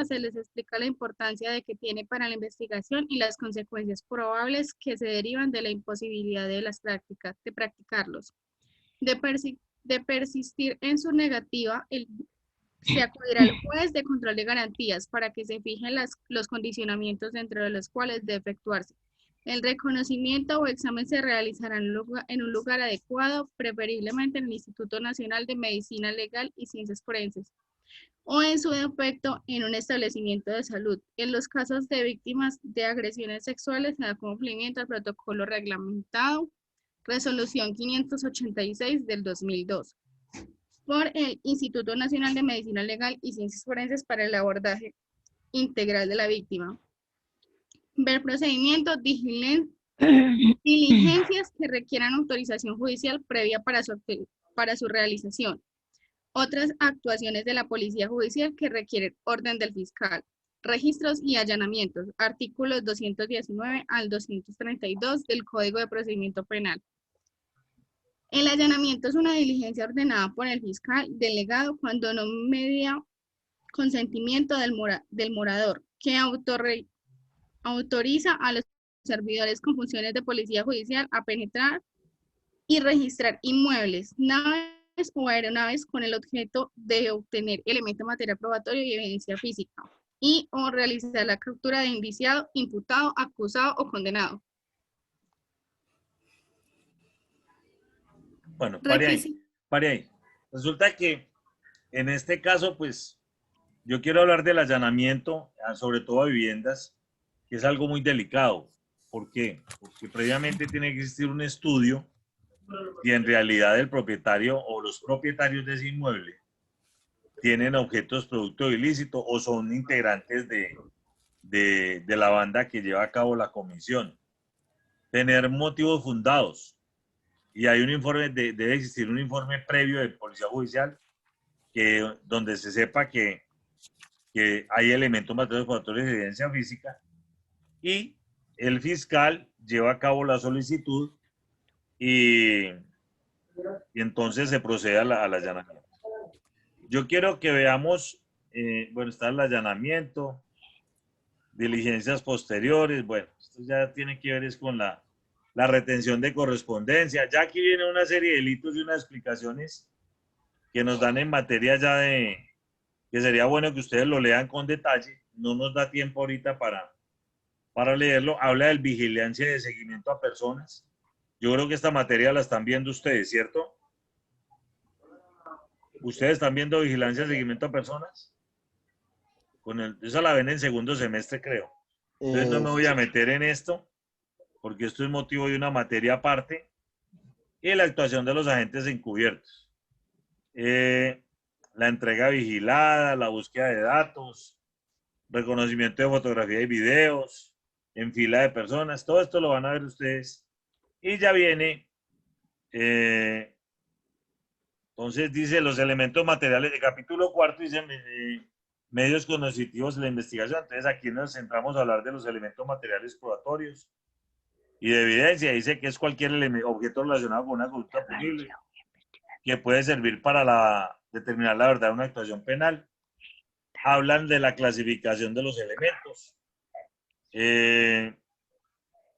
se les explica la importancia de que tiene para la investigación y las consecuencias probables que se derivan de la imposibilidad de de practicarlos. De persistir en su negativa, se acudirá al juez de control de garantías para que se fijen los condicionamientos dentro de los cuales debe efectuarse. El reconocimiento o examen se realizará en un lugar adecuado, preferiblemente en el Instituto Nacional de Medicina Legal y Ciencias Forenses, o en su defecto en un establecimiento de salud. En los casos de víctimas de agresiones sexuales se da cumplimiento al protocolo reglamentado, resolución 586 del 2002, por el Instituto Nacional de Medicina Legal y Ciencias Forenses para el abordaje integral de la víctima. Ver procedimientos, diligencias que requieran autorización judicial previa para su realización. Otras actuaciones de la Policía Judicial que requieren orden del fiscal. Registros y allanamientos. Artículos 219 al 232 del Código de Procedimiento Penal. El allanamiento es una diligencia ordenada por el fiscal delegado cuando no media consentimiento del morador, que autoriza a los servidores con funciones de policía judicial a penetrar y registrar inmuebles, naves o aeronaves con el objeto de obtener elemento material probatorio y evidencia física, y o realizar la captura de indiciado, imputado, acusado o condenado. Bueno, pare ahí. Resulta que en este caso, pues, yo quiero hablar del allanamiento, sobre todo a viviendas, que es algo muy delicado. ¿Por qué? Porque previamente tiene que existir un estudio y en realidad el propietario o los propietarios de ese inmueble tienen objetos producto ilícito o son integrantes de la banda que lleva a cabo la comisión. Tener motivos fundados. Y hay un informe, debe existir un informe previo de Policía Judicial donde se sepa que hay elementos materiales probatorios de evidencia física y el fiscal lleva a cabo la solicitud y entonces se procede al allanamiento. Yo quiero que veamos, bueno, está el allanamiento, diligencias posteriores, bueno, esto ya tiene que ver es con la retención de correspondencia. Ya aquí viene una serie de delitos y unas explicaciones que nos dan en materia ya que sería bueno que ustedes lo lean con detalle. No nos da tiempo ahorita para leerlo. Habla del vigilancia y de seguimiento a personas. Yo creo que esta materia la están viendo ustedes, ¿cierto? ¿Ustedes están viendo vigilancia y seguimiento a personas? Esa la ven en segundo semestre, creo. Entonces no me voy a meter en esto, porque esto es motivo de una materia aparte. Y la actuación de los agentes encubiertos. La entrega vigilada, la búsqueda de datos, reconocimiento de fotografía y videos, en fila de personas, todo esto lo van a ver ustedes. Y ya viene, entonces dice los elementos materiales de capítulo cuarto, dice medios cognitivos de la investigación. Entonces aquí nos centramos a hablar de los elementos materiales probatorios y de evidencia. Dice que es cualquier objeto relacionado con una conducta punible que puede servir para determinar la verdad de una actuación penal. Hablan de la clasificación de los elementos.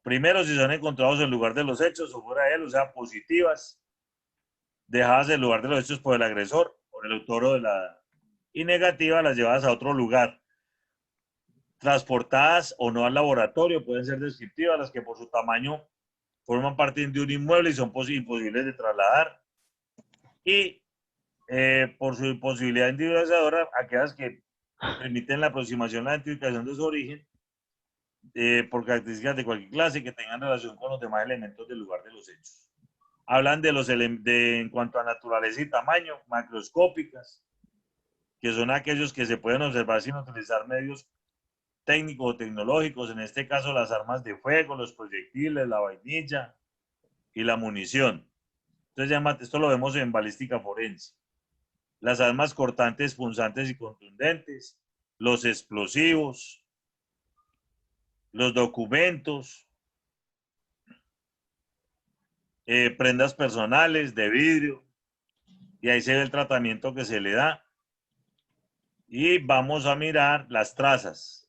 Primero, si son encontrados en lugar de los hechos o fuera de él, o sea, positivas, dejadas en lugar de los hechos por el agresor, por el autor y negativas, las llevadas a otro lugar. Transportadas o no al laboratorio, pueden ser descriptivas, las que por su tamaño forman parte de un inmueble y son imposibles de trasladar. Y por su imposibilidad individualizadora, aquellas que permiten la aproximación a la identificación de su origen por características de cualquier clase que tengan relación con los demás elementos del lugar de los hechos. Hablan en cuanto a naturaleza y tamaño, macroscópicas, que son aquellos que se pueden observar sin utilizar medios técnicos o tecnológicos, en este caso las armas de fuego, los proyectiles, la vainilla y la munición. Entonces, esto lo vemos en balística forense. Las armas cortantes, punzantes y contundentes, los explosivos, los documentos, prendas personales de vidrio, y ahí se ve el tratamiento que se le da. Y vamos a mirar las trazas.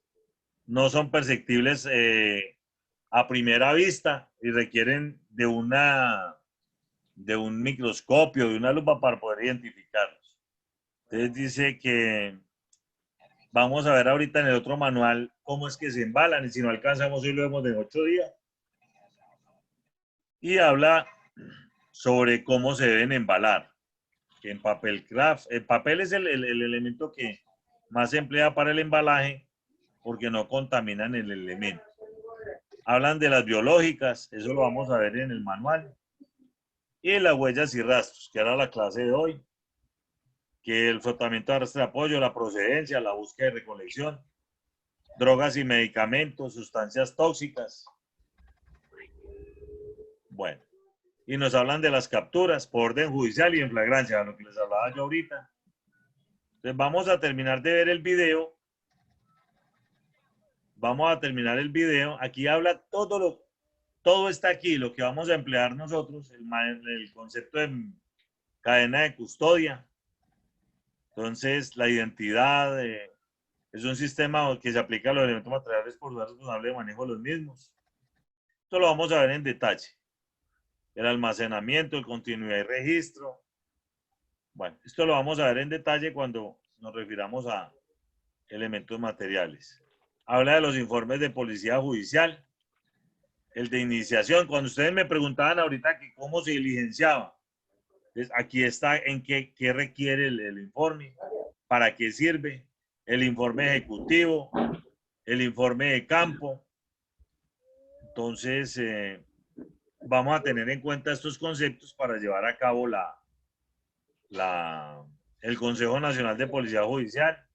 No son perceptibles a primera vista y requieren de un microscopio, de una lupa para poder identificarlos. Entonces dice que vamos a ver ahorita en el otro manual cómo es que se embalan y si no alcanzamos hoy lo vemos en 8 días. Y habla sobre cómo se deben embalar. En papel craft, el papel es el elemento que más se emplea para el embalaje porque no contaminan el elemento. Hablan de las biológicas, eso lo vamos a ver en el manual. Y las huellas y rastros, que era la clase de hoy, que el frotamiento de arrastre de apoyo, la procedencia, la búsqueda y recolección, drogas y medicamentos, sustancias tóxicas. Bueno, y nos hablan de las capturas por orden judicial y en flagrancia, a lo que les hablaba yo ahorita. Entonces vamos a terminar de ver el video. Vamos a terminar el video. Aquí habla todo está aquí, lo que vamos a emplear nosotros, el concepto de cadena de custodia. Entonces, la identidad es un sistema que se aplica a los elementos materiales por ser responsable de manejo de los mismos. Esto lo vamos a ver en detalle. El almacenamiento, el continuidad y registro. Bueno, esto lo vamos a ver en detalle cuando nos refiramos a elementos materiales. Habla de los informes de policía judicial, el de iniciación. Cuando ustedes me preguntaban ahorita que cómo se diligenciaba, entonces aquí está en qué requiere el informe, para qué sirve, el informe ejecutivo, el informe de campo. Entonces, vamos a tener en cuenta estos conceptos para llevar a cabo el Consejo Nacional de Policía Judicial,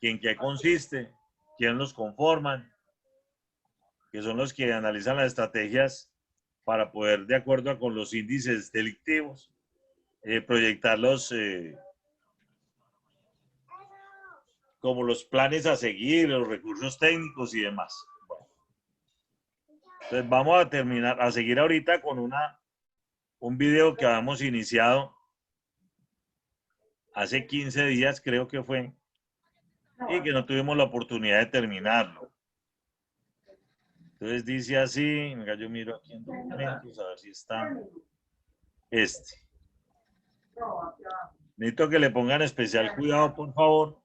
en qué consiste, quién los conforman, que son los que analizan las estrategias para poder, de acuerdo con los índices delictivos, proyectarlos como los planes a seguir, los recursos técnicos y demás. Bueno. Entonces vamos a seguir ahorita con un video que habíamos iniciado hace 15 días, creo que fue, y que no tuvimos la oportunidad de terminarlo. Entonces dice así, venga, yo miro aquí en documentos, a ver si está este. Necesito que le pongan especial cuidado, por favor.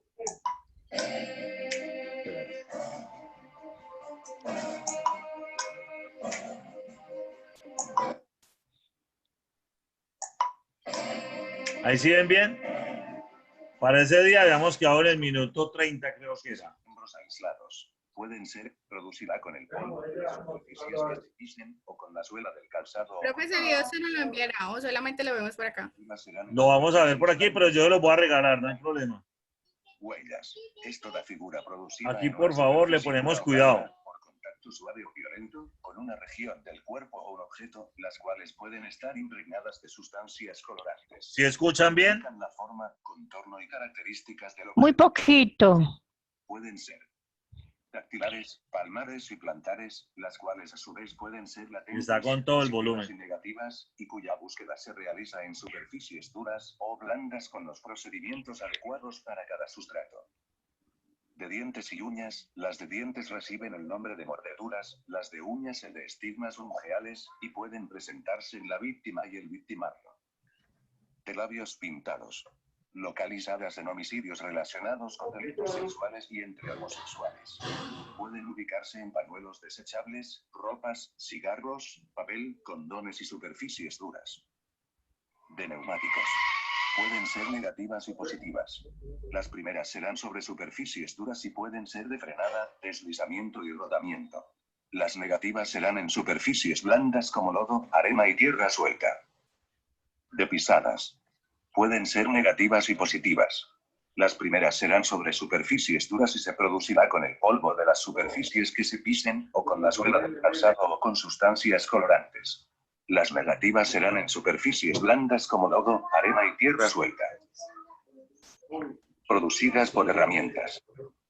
Ahí sí ven bien. Para ese día habíamos quedado en el minuto 30, creo que era. Miembros aislados. Pueden ser producida con el polvo de las superficies que se pisen o con la suela del calzado. Creo que ese video se nos lo enviará o solamente lo vemos por acá. Lo vamos a ver por aquí, pero yo lo voy a regalar, no hay problema. Huellas. Es toda figura producida. Aquí, por favor, le ponemos cuidado. Por contacto suave o violento con una región del cuerpo o un objeto, las cuales pueden estar impregnadas de sustancias colorantes. ¿Sí escuchan bien? La forma, contorno y características del objeto. Muy poquito. Pueden ser dactilares, palmares y plantares, las cuales a su vez pueden ser latentes, está con todo el positivas volumen, y negativas, y cuya búsqueda se realiza en superficies duras o blandas con los procedimientos adecuados para cada sustrato. De dientes y uñas, las de dientes reciben el nombre de mordeduras, las de uñas el de estigmas ungeales, y pueden presentarse en la víctima y el victimario. De labios pintados. Localizadas en homicidios relacionados con delitos sexuales y entre homosexuales. Pueden ubicarse en pañuelos desechables, ropas, cigarros, papel, condones y superficies duras. De neumáticos. Pueden ser negativas y positivas. Las primeras serán sobre superficies duras y pueden ser de frenada, deslizamiento y rodamiento. Las negativas serán en superficies blandas como lodo, arena y tierra suelta. De pisadas. Pueden ser negativas y positivas. Las primeras serán sobre superficies duras y se producirá con el polvo de las superficies que se pisen, o con la suela del calzado o con sustancias colorantes. Las negativas serán en superficies blandas como lodo, arena y tierra suelta. Producidas por herramientas.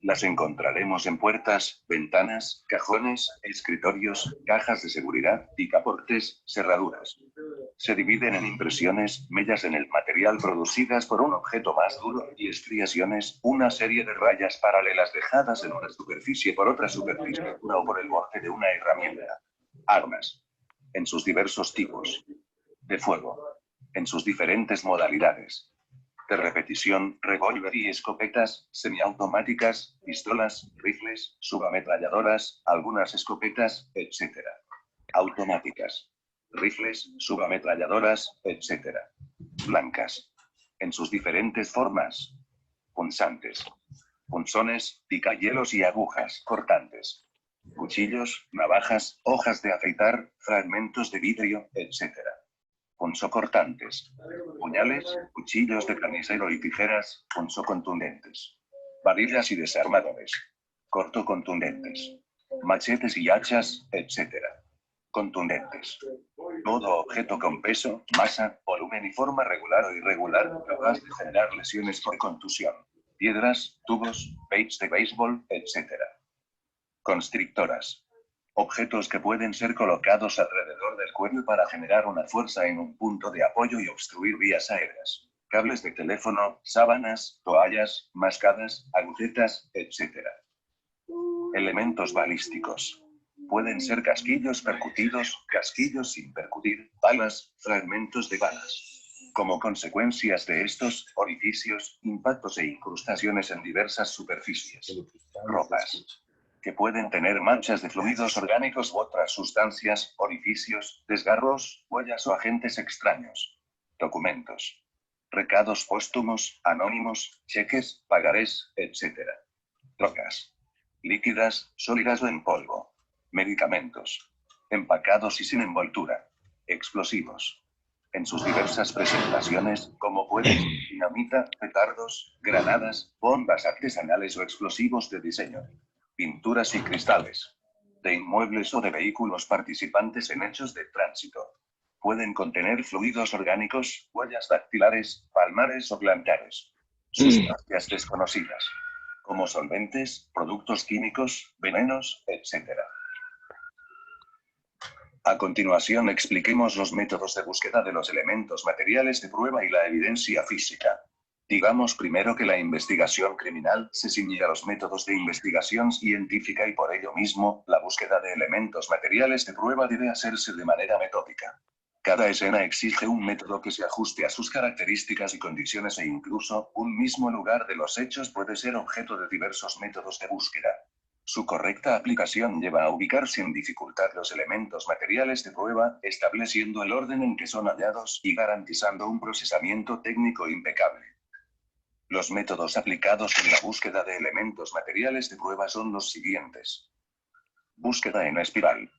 Las encontraremos en puertas, ventanas, cajones, escritorios, cajas de seguridad, picaportes, cerraduras. Se dividen en impresiones, mellas en el material producidas por un objeto más duro, y estriaciones, una serie de rayas paralelas dejadas en una superficie por otra superficie dura o por el borde de una herramienta. Armas. En sus diversos tipos. De fuego. En sus diferentes modalidades. De repetición, revólver y escopetas, semiautomáticas, pistolas, rifles, subametralladoras, algunas escopetas, etc. Automáticas. Rifles, subametralladoras, etc. Blancas. En sus diferentes formas. Punzantes. Punzones, picahielos y agujas cortantes. Cuchillos, navajas, hojas de afeitar, fragmentos de vidrio, etc. Punzocortantes. Puñales, cuchillos de carnicero y tijeras, punzocontundentes. Varillas y desarmadores. Cortocontundentes. Machetes y hachas, etc. Contundentes. Todo objeto con peso, masa, volumen y forma regular o irregular, capaz de generar lesiones por contusión. Piedras, tubos, baits de béisbol, etc. Constrictoras. Objetos que pueden ser colocados alrededor del cuello para generar una fuerza en un punto de apoyo y obstruir vías aéreas. Cables de teléfono, sábanas, toallas, mascadas, agujetas, etc. Elementos balísticos. Pueden ser casquillos percutidos, casquillos sin percutir, balas, fragmentos de balas. Como consecuencias de estos orificios, impactos e incrustaciones en diversas superficies. Ropas. Que pueden tener manchas de fluidos orgánicos u otras sustancias, orificios, desgarros, huellas o agentes extraños. Documentos. Recados póstumos, anónimos, cheques, pagarés, etc. Drogas. Líquidas, sólidas o en polvo. Medicamentos. Empacados y sin envoltura. Explosivos. En sus diversas presentaciones, como pueden ser dinamita, petardos, granadas, bombas artesanales o explosivos de diseño. Pinturas y cristales. De inmuebles o de vehículos participantes en hechos de tránsito. Pueden contener fluidos orgánicos, huellas dactilares, palmares o plantares. Sustancias desconocidas. Como solventes, productos químicos, venenos, etc. A continuación expliquemos los métodos de búsqueda de los elementos materiales de prueba y la evidencia física. Digamos primero que la investigación criminal se ciñe a los métodos de investigación científica y por ello mismo, la búsqueda de elementos materiales de prueba debe hacerse de manera metódica. Cada escena exige un método que se ajuste a sus características y condiciones e incluso, un mismo lugar de los hechos puede ser objeto de diversos métodos de búsqueda. Su correcta aplicación lleva a ubicar sin dificultad los elementos materiales de prueba, estableciendo el orden en que son hallados y garantizando un procesamiento técnico impecable. Los métodos aplicados en la búsqueda de elementos materiales de prueba son los siguientes. Búsqueda en espiral.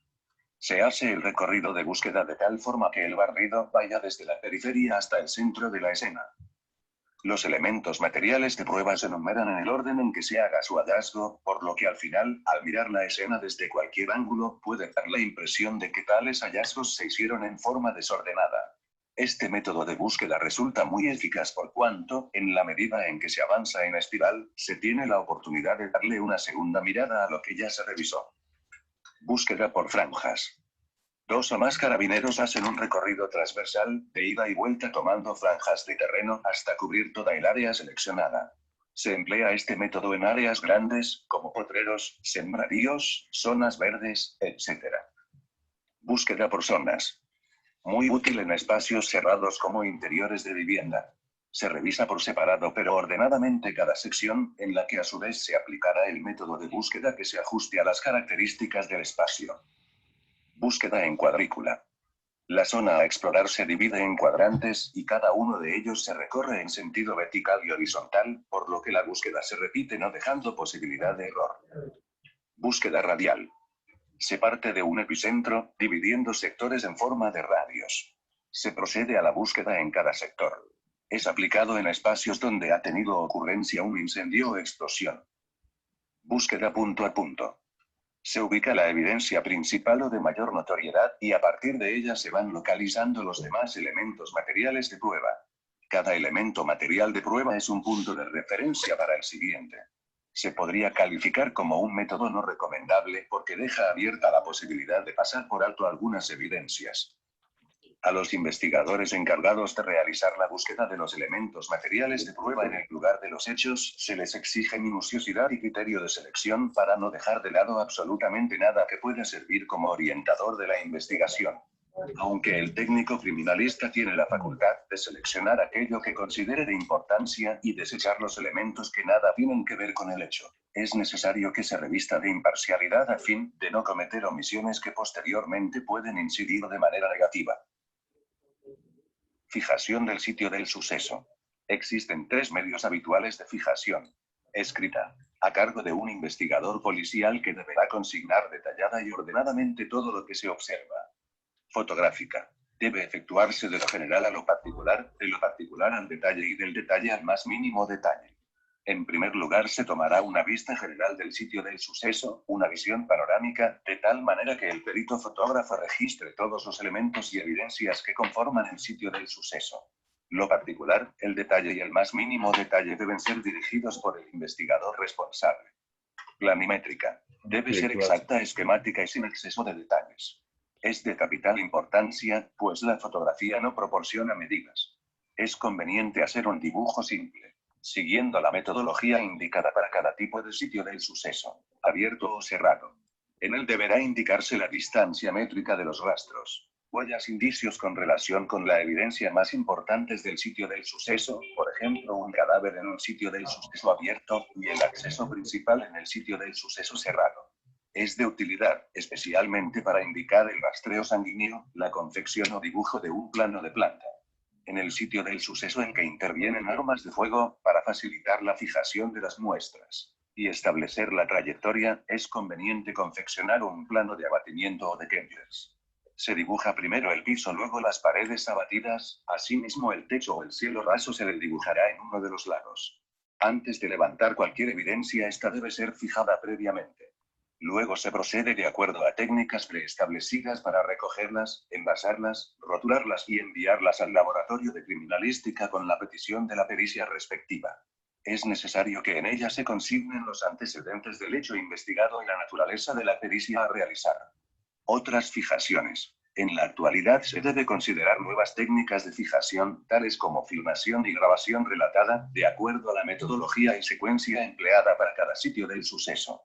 Se hace el recorrido de búsqueda de tal forma que el barrido vaya desde la periferia hasta el centro de la escena. Los elementos materiales de prueba se enumeran en el orden en que se haga su hallazgo, por lo que al final, al mirar la escena desde cualquier ángulo, puede dar la impresión de que tales hallazgos se hicieron en forma desordenada. Este método de búsqueda resulta muy eficaz por cuanto, en la medida en que se avanza en espiral, se tiene la oportunidad de darle una segunda mirada a lo que ya se revisó. Búsqueda por franjas. 2 o más carabineros hacen un recorrido transversal, de ida y vuelta tomando franjas de terreno hasta cubrir toda el área seleccionada. Se emplea este método en áreas grandes, como potreros, sembradíos, zonas verdes, etc. Búsqueda por zonas. Muy útil en espacios cerrados como interiores de vivienda. Se revisa por separado pero ordenadamente cada sección, en la que a su vez se aplicará el método de búsqueda que se ajuste a las características del espacio. Búsqueda en cuadrícula. La zona a explorar se divide en cuadrantes y cada uno de ellos se recorre en sentido vertical y horizontal, por lo que la búsqueda se repite no dejando posibilidad de error. Búsqueda radial. Se parte de un epicentro, dividiendo sectores en forma de radios. Se procede a la búsqueda en cada sector. Es aplicado en espacios donde ha tenido ocurrencia un incendio o explosión. Búsqueda punto a punto. Se ubica la evidencia principal o de mayor notoriedad, y a partir de ella se van localizando los demás elementos materiales de prueba. Cada elemento material de prueba es un punto de referencia para el siguiente. Se podría calificar como un método no recomendable porque deja abierta la posibilidad de pasar por alto algunas evidencias. A los investigadores encargados de realizar la búsqueda de los elementos materiales de prueba en el lugar de los hechos, se les exige minuciosidad y criterio de selección para no dejar de lado absolutamente nada que pueda servir como orientador de la investigación. Aunque el técnico criminalista tiene la facultad de seleccionar aquello que considere de importancia y desechar los elementos que nada tienen que ver con el hecho, es necesario que se revista de imparcialidad a fin de no cometer omisiones que posteriormente pueden incidir de manera negativa. Fijación del sitio del suceso. Existen 3 medios habituales de fijación. Escrita, a cargo de un investigador policial que deberá consignar detallada y ordenadamente todo lo que se observa. Fotográfica. Debe efectuarse de lo general a lo particular, de lo particular al detalle y del detalle al más mínimo detalle. En primer lugar, se tomará una vista general del sitio del suceso, una visión panorámica, de tal manera que el perito fotógrafo registre todos los elementos y evidencias que conforman el sitio del suceso. Lo particular, el detalle y el más mínimo detalle deben ser dirigidos por el investigador responsable. Planimétrica. Debe ser exacta, esquemática y sin exceso de detalles. Es de capital importancia, pues la fotografía no proporciona medidas. Es conveniente hacer un dibujo simple, siguiendo la metodología indicada para cada tipo de sitio del suceso, abierto o cerrado. En él deberá indicarse la distancia métrica de los rastros, huellas, indicios con relación con la evidencia más importantes del sitio del suceso, por ejemplo, un cadáver en un sitio del suceso abierto y el acceso principal en el sitio del suceso cerrado. Es de utilidad, especialmente para indicar el rastreo sanguíneo, la confección o dibujo de un plano de planta. En el sitio del suceso en que intervienen armas de fuego, para facilitar la fijación de las muestras y establecer la trayectoria, es conveniente confeccionar un plano de abatimiento o de Kempers. Se dibuja primero el piso, luego las paredes abatidas, asimismo el techo o el cielo raso se le dibujará en uno de los lados. Antes de levantar cualquier evidencia, esta debe ser fijada previamente. Luego se procede de acuerdo a técnicas preestablecidas para recogerlas, envasarlas, rotularlas y enviarlas al laboratorio de criminalística con la petición de la pericia respectiva. Es necesario que en ella se consignen los antecedentes del hecho investigado y la naturaleza de la pericia a realizar. Otras fijaciones. En la actualidad se debe considerar nuevas técnicas de fijación, tales como filmación y grabación relatada, de acuerdo a la metodología y secuencia empleada para cada sitio del suceso.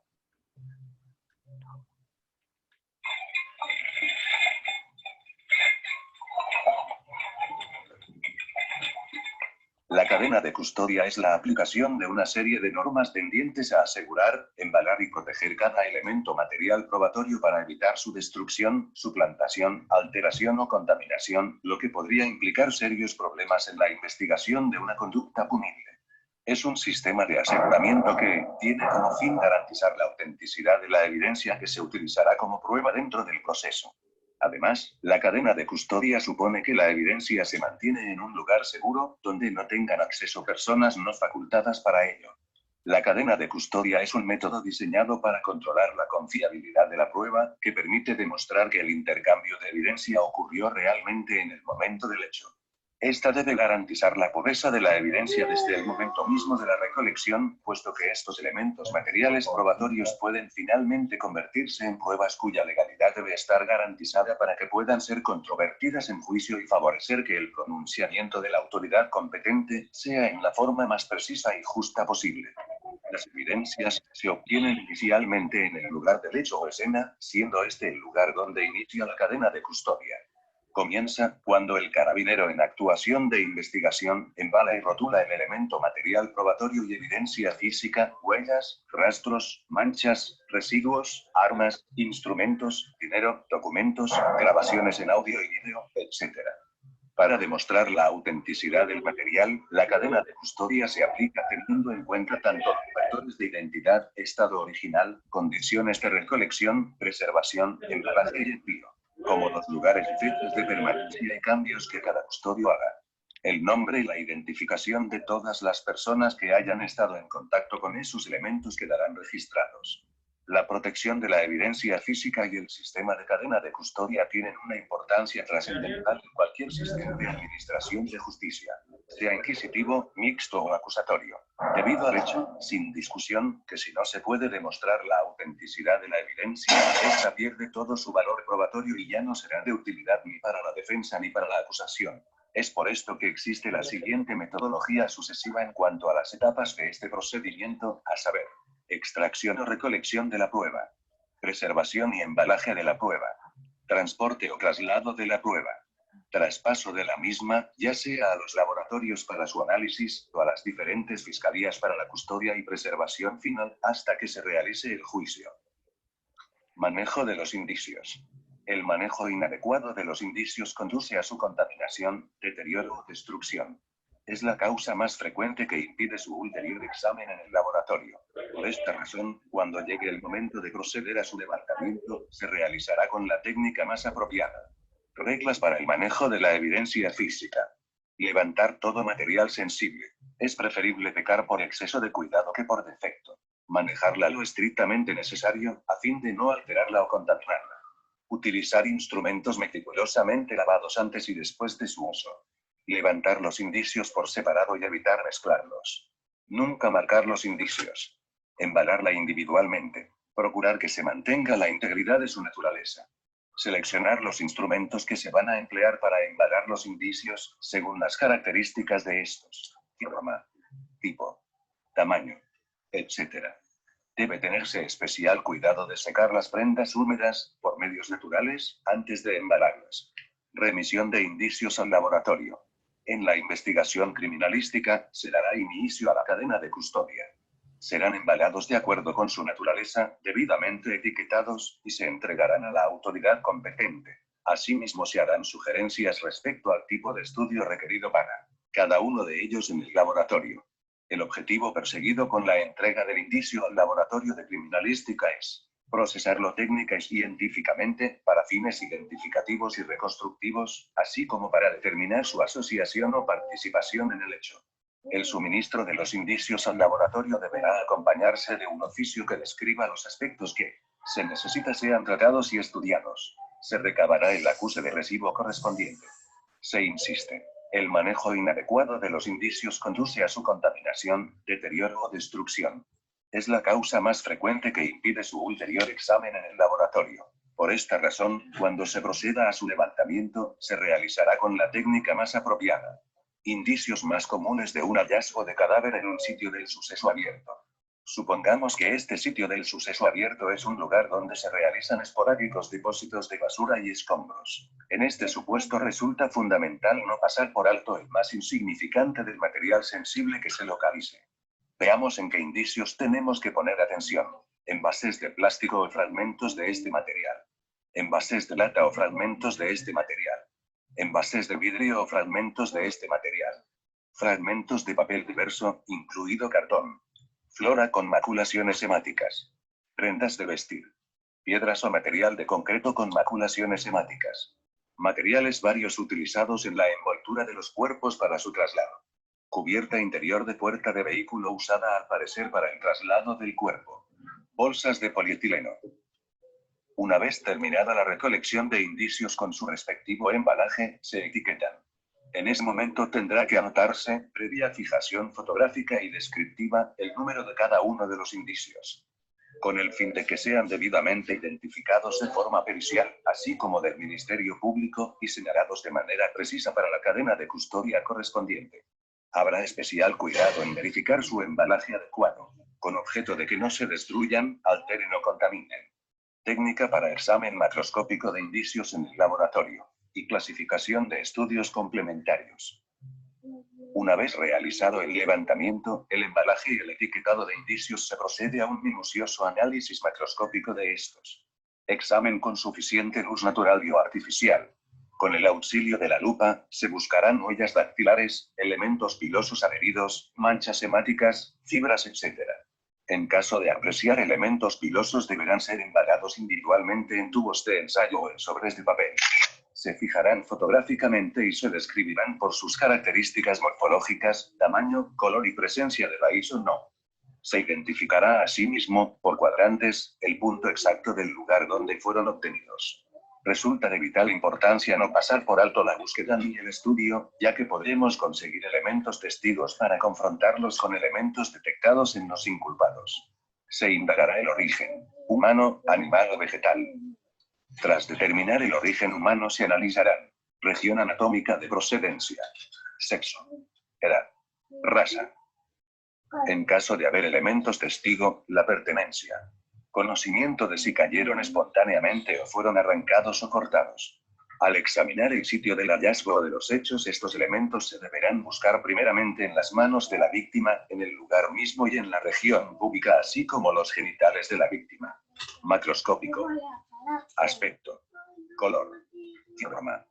La cadena de custodia es la aplicación de una serie de normas tendientes a asegurar, embalar y proteger cada elemento material probatorio para evitar su destrucción, suplantación, alteración o contaminación, lo que podría implicar serios problemas en la investigación de una conducta punible. Es un sistema de aseguramiento que tiene como fin garantizar la autenticidad de la evidencia que se utilizará como prueba dentro del proceso. Además, la cadena de custodia supone que la evidencia se mantiene en un lugar seguro, donde no tengan acceso personas no facultadas para ello. La cadena de custodia es un método diseñado para controlar la confiabilidad de la prueba, que permite demostrar que el intercambio de evidencia ocurrió realmente en el momento del hecho. Esta debe garantizar la pureza de la evidencia desde el momento mismo de la recolección, puesto que estos elementos materiales probatorios pueden finalmente convertirse en pruebas cuya legalidad debe estar garantizada para que puedan ser controvertidas en juicio y favorecer que el pronunciamiento de la autoridad competente sea en la forma más precisa y justa posible. Las evidencias se obtienen inicialmente en el lugar del hecho o escena, siendo este el lugar donde inicia la cadena de custodia. Comienza cuando el carabinero en actuación de investigación embala y rotula el elemento material probatorio y evidencia física, huellas, rastros, manchas, residuos, armas, instrumentos, dinero, documentos, grabaciones en audio y vídeo, etc. Para demostrar la autenticidad del material, la cadena de custodia se aplica teniendo en cuenta tanto los factores de identidad, estado original, condiciones de recolección, preservación, embalaje y envío, como los lugares y fechas de permanencia y cambios que cada custodio haga. El nombre y la identificación de todas las personas que hayan estado en contacto con esos elementos quedarán registrados. La protección de la evidencia física y el sistema de cadena de custodia tienen una importancia trascendental en cualquier sistema de administración de justicia. sea inquisitivo, mixto o acusatorio. Debido al hecho, sin discusión, que si no se puede demostrar la autenticidad de la evidencia, esta pierde todo su valor probatorio y ya no será de utilidad ni para la defensa ni para la acusación. Es por esto que existe la siguiente metodología sucesiva en cuanto a las etapas de este procedimiento, a saber, extracción o recolección de la prueba, preservación y embalaje de la prueba, transporte o traslado de la prueba, traspaso de la misma, ya sea a los laboratorios para su análisis o a las diferentes fiscalías para la custodia y preservación final hasta que se realice el juicio. Manejo de los indicios. El manejo inadecuado de los indicios conduce a su contaminación, deterioro o destrucción. Es la causa más frecuente que impide su ulterior examen en el laboratorio. Por esta razón, cuando llegue el momento de proceder a su levantamiento, se realizará con la técnica más apropiada. Reglas para el manejo de la evidencia física. Levantar todo material sensible. Es preferible pecar por exceso de cuidado que por defecto. Manejarla lo estrictamente necesario, a fin de no alterarla o contaminarla. Utilizar instrumentos meticulosamente lavados antes y después de su uso. Levantar los indicios por separado y evitar mezclarlos. Nunca marcar los indicios. Embalarla individualmente. Procurar que se mantenga la integridad de su naturaleza. Seleccionar los instrumentos que se van a emplear para embalar los indicios, según las características de estos. Forma, tipo, tamaño, etc. Debe tenerse especial cuidado de secar las prendas húmedas, por medios naturales, antes de embalarlas. Remisión de indicios al laboratorio. En la investigación criminalística, se dará inicio a la cadena de custodia. Serán embalados de acuerdo con su naturaleza, debidamente etiquetados, y se entregarán a la autoridad competente. Asimismo se harán sugerencias respecto al tipo de estudio requerido para cada uno de ellos en el laboratorio. El objetivo perseguido con la entrega del indicio al laboratorio de criminalística es procesarlo técnica y científicamente, para fines identificativos y reconstructivos, así como para determinar su asociación o participación en el hecho. El suministro de los indicios al laboratorio deberá acompañarse de un oficio que describa los aspectos que se necesita sean tratados y estudiados. Se recabará el acuse de recibo correspondiente. Se insiste. El manejo inadecuado de los indicios conduce a su contaminación, deterioro o destrucción. Es la causa más frecuente que impide su ulterior examen en el laboratorio. Por esta razón, cuando se proceda a su levantamiento, se realizará con la técnica más apropiada. Indicios más comunes de un hallazgo de cadáver en un sitio del suceso abierto. Supongamos que este sitio del suceso abierto es un lugar donde se realizan esporádicos depósitos de basura y escombros. En este supuesto resulta fundamental no pasar por alto el más insignificante del material sensible que se localice. Veamos en qué indicios tenemos que poner atención. Envases de plástico o fragmentos de este material. Envases de lata o fragmentos de este material. Envases de vidrio o fragmentos de este material. Fragmentos de papel diverso, incluido cartón. Flora con maculaciones hemáticas. Prendas de vestir. Piedras o material de concreto con maculaciones hemáticas. Materiales varios utilizados en la envoltura de los cuerpos para su traslado. Cubierta interior de puerta de vehículo usada al parecer para el traslado del cuerpo. Bolsas de polietileno. Una vez terminada la recolección de indicios con su respectivo embalaje, se etiquetan. En ese momento tendrá que anotarse, previa fijación fotográfica y descriptiva, el número de cada uno de los indicios, con el fin de que sean debidamente identificados de forma pericial, así como del Ministerio Público, y señalados de manera precisa para la cadena de custodia correspondiente. Habrá especial cuidado en verificar su embalaje adecuado, con objeto de que no se destruyan, alteren o contaminen. Técnica para examen macroscópico de indicios en el laboratorio y clasificación de estudios complementarios. Una vez realizado el levantamiento, el embalaje y el etiquetado de indicios, se procede a un minucioso análisis macroscópico de estos. Examen con suficiente luz natural y o artificial. Con el auxilio de la lupa, se buscarán huellas dactilares, elementos pilosos adheridos, manchas hemáticas, fibras, etc. En caso de apreciar elementos pilosos, deberán ser embalados individualmente en tubos de ensayo o en sobres de papel. Se fijarán fotográficamente y se describirán por sus características morfológicas, tamaño, color y presencia de raíz o no. Se identificará asimismo, por cuadrantes, el punto exacto del lugar donde fueron obtenidos. Resulta de vital importancia no pasar por alto la búsqueda ni el estudio, ya que podremos conseguir elementos testigos para confrontarlos con elementos detectados en los inculpados. Se indagará el origen, humano, animal o vegetal. Tras determinar el origen humano se analizarán: región anatómica de procedencia, sexo, edad, raza. En caso de haber elementos testigo, la pertenencia. Conocimiento de si cayeron espontáneamente o fueron arrancados o cortados. Al examinar el sitio del hallazgo o de los hechos, estos elementos se deberán buscar primeramente en las manos de la víctima, en el lugar mismo y en la región púbica, así como los genitales de la víctima. Macroscópico. Aspecto. Color. Forma.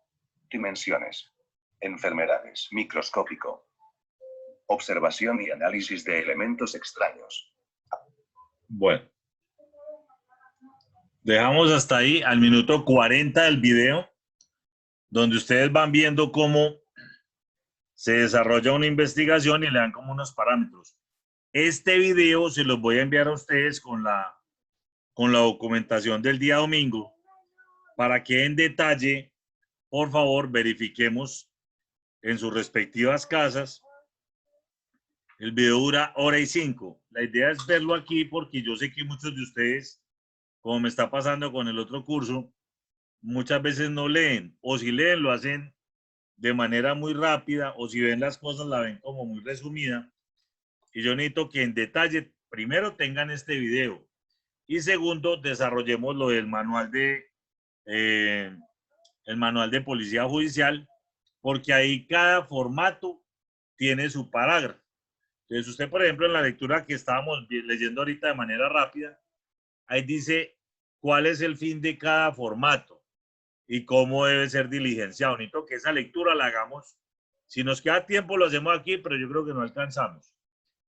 Dimensiones. Enfermedades. Microscópico. Observación y análisis de elementos extraños. Bueno. Dejamos hasta ahí al minuto 40 del video, donde ustedes van viendo cómo se desarrolla una investigación y le dan como unos parámetros. Este video se los voy a enviar a ustedes con la documentación del día domingo, para que en detalle, por favor, verifiquemos en sus respectivas casas. El video dura 1:05. La idea es verlo aquí porque yo sé que muchos de ustedes, como me está pasando con el otro curso, muchas veces no leen, o si leen lo hacen de manera muy rápida, o si ven las cosas la ven como muy resumida. Y yo necesito que en detalle, primero tengan este video, y segundo, desarrollemos lo del manual el manual de policía judicial, porque ahí cada formato tiene su parágrafo. Entonces usted, por ejemplo, en la lectura que estábamos leyendo ahorita de manera rápida, ahí dice cuál es el fin de cada formato y cómo debe ser diligenciado. Necesito que esa lectura la hagamos. Si nos queda tiempo lo hacemos aquí, pero yo creo que no alcanzamos.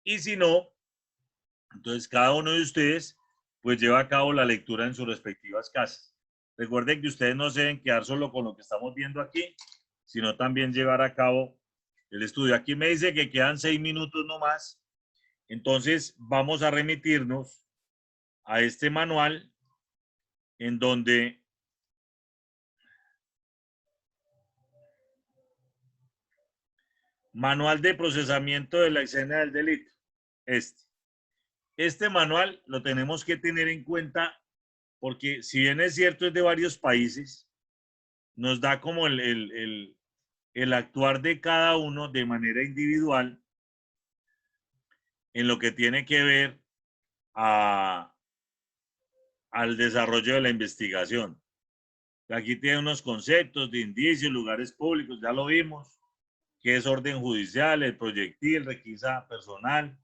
Y si no, entonces cada uno de ustedes pues lleva a cabo la lectura en sus respectivas casas. Recuerden que ustedes no se deben quedar solo con lo que estamos viendo aquí, sino también llevar a cabo el estudio. Aquí me dice que quedan 6 minutos nomás. Entonces vamos a remitirnos a este manual en donde manual de procesamiento de la escena del delito. Este manual lo tenemos que tener en cuenta porque si bien es cierto es de varios países, nos da como el actuar de cada uno de manera individual en lo que tiene que ver al desarrollo de la investigación. Aquí tiene unos conceptos de indicios, lugares públicos, ya lo vimos, qué es orden judicial, el proyectil, requisa personal.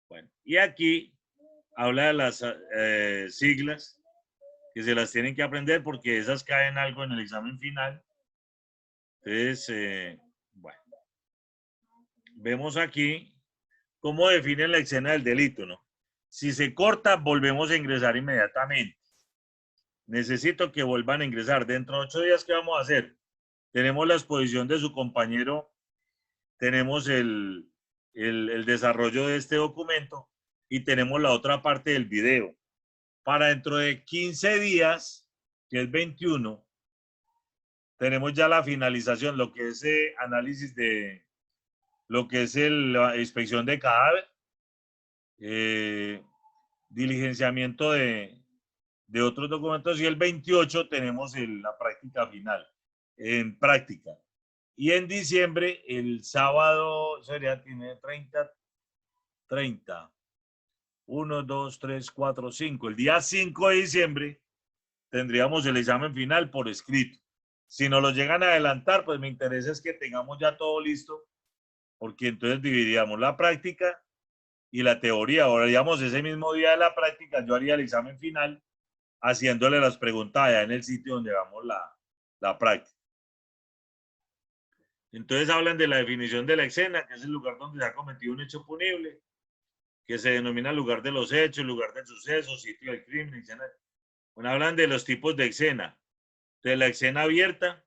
Bueno, y aquí habla de las siglas que se las tienen que aprender porque esas caen algo en el examen final. Entonces, bueno, vemos aquí cómo definen la escena del delito, ¿no? Si se corta, volvemos a ingresar inmediatamente. Necesito que vuelvan a ingresar. Dentro de 8 días, ¿qué vamos a hacer? Tenemos la exposición de su compañero, tenemos el desarrollo de este documento y tenemos la otra parte del video. Para dentro de 15 días, que es 21, tenemos ya la finalización, lo que es análisis de lo que es la inspección de cadáver, diligenciamiento de otros documentos, y el 28 tenemos la práctica final, en práctica. Y en diciembre, el sábado, tiene 30, 1, 2, 3, 4, 5. El día 5 de diciembre tendríamos el examen final por escrito. Si nos lo llegan a adelantar, pues me interesa es que tengamos ya todo listo, porque entonces dividiríamos la práctica y la teoría. Ahora, digamos, ese mismo día de la práctica, yo haría el examen final haciéndole las preguntas allá en el sitio donde damos la práctica. Entonces hablan de la definición de la escena, que es el lugar donde se ha cometido un hecho punible, que se denomina lugar de los hechos, lugar del suceso, sitio del crimen, escena. Bueno, hablan de los tipos de escena. De la escena abierta,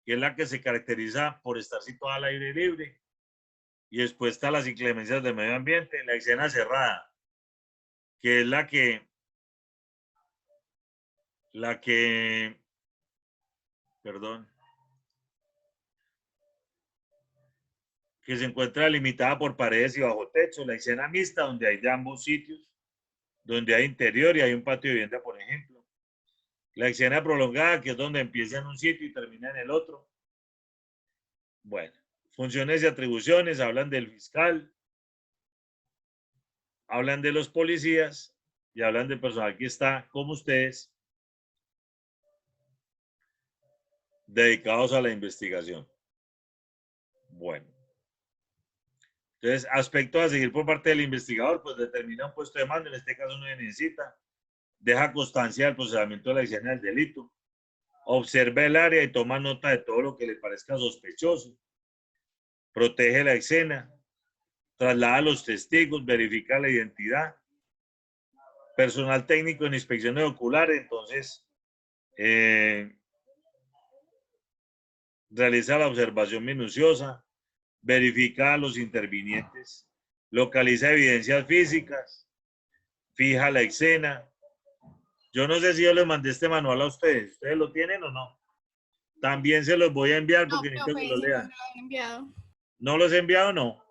que es la que se caracteriza por estar situada al aire libre, y después está las inclemencias del medio ambiente. La escena cerrada, que es la que perdón, que se encuentra delimitada por paredes y bajo techo. La escena mixta, donde hay de ambos sitios, donde hay interior y hay un patio de vivienda, por ejemplo. La escena prolongada, que es donde empieza en un sitio y termina en el otro. Bueno, funciones y atribuciones, hablan del fiscal, hablan de los policías y hablan del personal que está, como ustedes, dedicados a la investigación. Bueno. Entonces, aspectos a seguir por parte del investigador, pues determina un puesto de mando, en este caso no se necesita, deja constancia del procesamiento de la escena del delito, observa el área y toma nota de todo lo que le parezca sospechoso, protege la escena, traslada a los testigos, verifica la identidad, personal técnico en inspecciones oculares, entonces realiza la observación minuciosa, verifica a los intervinientes, localiza evidencias físicas, fija la escena. Yo no sé si yo les mandé este manual a ustedes. ¿Ustedes lo tienen o no? También se los voy a enviar porque necesito que lo lean. ¿No los he enviado o no?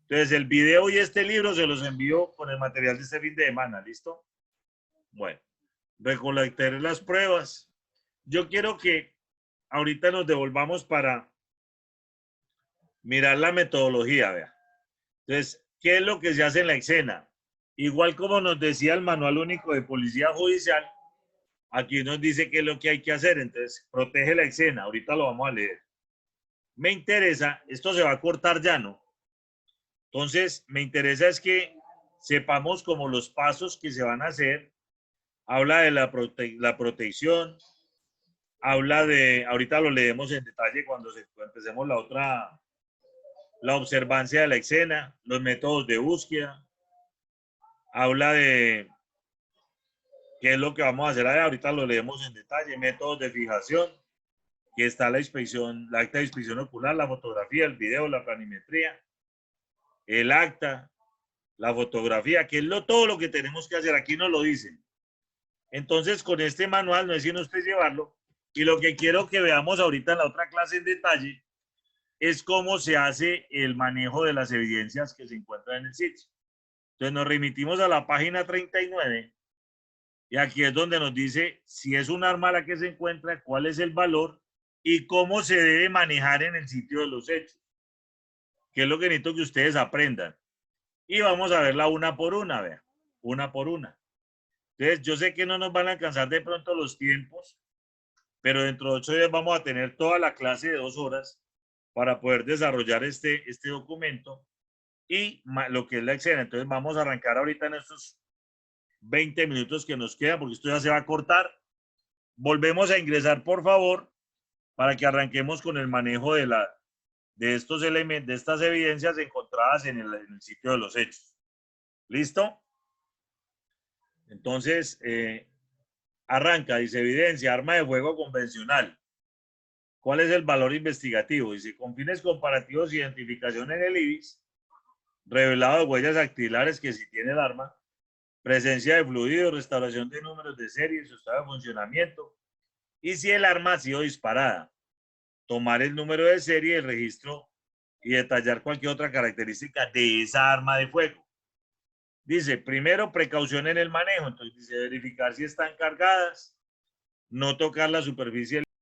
Entonces, el video y este libro se los envío con el material de este fin de semana. ¿Listo? Bueno, recolectaré las pruebas. Yo quiero que ahorita nos devolvamos para mirar la metodología, vea. Entonces, ¿qué es lo que se hace en la escena? Igual como nos decía el Manual Único de Policía Judicial, aquí nos dice qué es lo que hay que hacer. Entonces, protege la escena. Ahorita lo vamos a leer. Me interesa, esto se va a cortar ya, ¿no? Entonces, me interesa es que sepamos como los pasos que se van a hacer. Habla de la protección, habla de, ahorita lo leemos en detalle cuando empecemos la observancia de la escena, los métodos de búsqueda, habla de qué es lo que vamos a hacer ahorita lo leemos en detalle, métodos de fijación, que está la inspección, la acta de inspección ocular, la fotografía, el video, la planimetría, el acta, la fotografía, que es todo lo que tenemos que hacer, aquí nos lo dicen. Entonces, con este manual, no es sino usted llevarlo, y lo que quiero que veamos ahorita en la otra clase en detalle es cómo se hace el manejo de las evidencias que se encuentran en el sitio. Entonces, nos remitimos a la página 39, y aquí es donde nos dice si es un arma la que se encuentra, cuál es el valor, y cómo se debe manejar en el sitio de los hechos, que es lo que necesito que ustedes aprendan. Y vamos a verla una por una, vean, una por una. Entonces, yo sé que no nos van a alcanzar de pronto los tiempos, pero dentro de 8 días vamos a tener toda la clase de 2 horas para poder desarrollar este documento y lo que es la escena. Entonces, vamos a arrancar ahorita en estos 20 minutos que nos quedan, porque esto ya se va a cortar. Volvemos a ingresar, por favor, para que arranquemos con el manejo de estos elementos, de estas evidencias encontradas en el sitio de los hechos. ¿Listo? Entonces, arranca, dice evidencia, arma de fuego convencional. ¿Cuál es el valor investigativo? Dice, con fines comparativos, identificación en el IBIS, revelado de huellas dactilares que si tiene el arma, presencia de fluido, restauración de números de serie, su estado de funcionamiento, y si el arma ha sido disparada, tomar el número de serie, el registro y detallar cualquier otra característica de esa arma de fuego. Dice, primero, precaución en el manejo. Entonces dice, verificar si están cargadas, no tocar la superficie